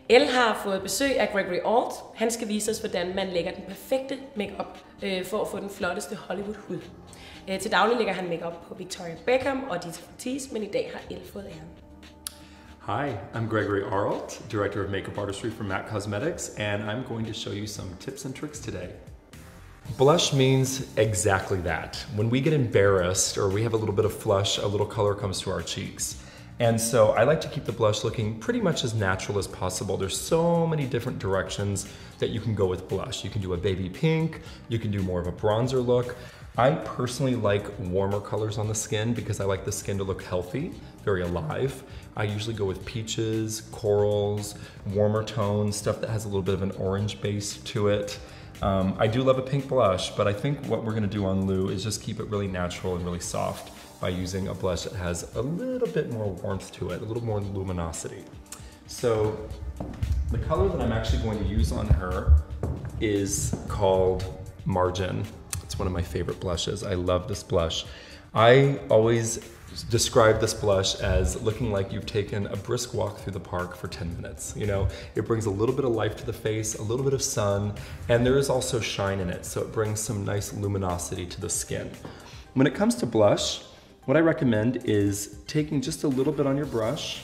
Elle har fået besøg af Gregory Arlt. Han skal vise os, hvordan man lægger den perfekte makeup for at få den flotteste Hollywood-hud. Til daglig lægger han makeup på Victoria Beckham og Dita Fortis, men i dag har Elle fået æren. Hi, I'm Gregory Arlt, Director of Makeup Artistry for MAC Cosmetics, and I'm going to show you some tips and tricks today. Blush means exactly that. When we get embarrassed or we have a little bit of flush, a little color comes to our cheeks. And so I like to keep the blush looking pretty much as natural as possible. There's so many different directions that you can go with blush. You can do a baby pink, you can do more of a bronzer look. I personally like warmer colors on the skin because I like the skin to look healthy, very alive. I usually go with peaches, corals, warmer tones, stuff that has a little bit of an orange base to it. I do love a pink blush, but I think what we're gonna do on Lou is just keep it really natural and really soft by using a blush that has a little bit more warmth to it, a little more luminosity. So the color that I'm actually going to use on her is called Margin. It's one of my favorite blushes. I love this blush. I always describe this blush as looking like you've taken a brisk walk through the park for 10 minutes. You know, it brings a little bit of life to the face, a little bit of sun, and there is also shine in it, so it brings some nice luminosity to the skin. When it comes to blush, what I recommend is taking just a little bit on your brush,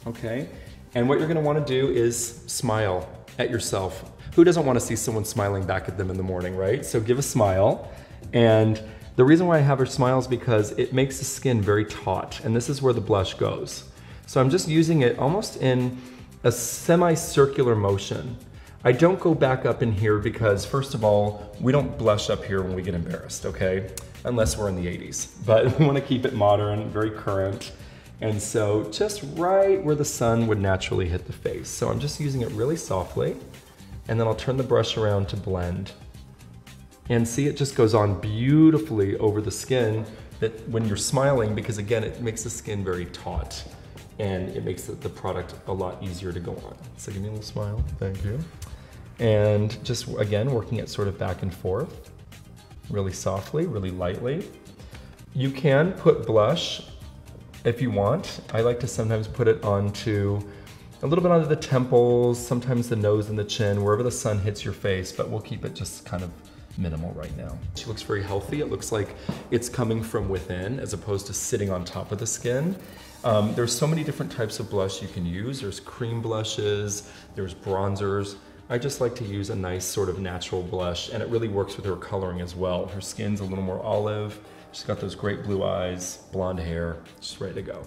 okay? And what you're gonna wanna do is smile at yourself. Who doesn't wanna see someone smiling back at them in the morning, right? So give a smile. And the reason why I have her smile is because it makes the skin very taut, and this is where the blush goes. So I'm just using it almost in a semicircular motion. I don't go back up in here because, first of all, we don't blush up here when we get embarrassed, okay? Unless we're in the 80s. But we wanna keep it modern, very current. And so just right where the sun would naturally hit the face. So I'm just using it really softly, and then I'll turn the brush around to blend. And see, it just goes on beautifully over the skin that when you're smiling, because again, it makes the skin very taut and it makes the product a lot easier to go on. So give me a little smile, thank you. And just again, working it sort of back and forth, really softly, really lightly. You can put blush if you want. I like to sometimes put it onto a little bit onto the temples, sometimes the nose and the chin, wherever the sun hits your face, but we'll keep it just kind of minimal right now. She looks very healthy. It looks like it's coming from within as opposed to sitting on top of the skin. There's so many different types of blush you can use. There's cream blushes, there's bronzers. I just like to use a nice sort of natural blush, and it really works with her coloring as well. Her skin's a little more olive. She's got those great blue eyes, blonde hair, just ready to go.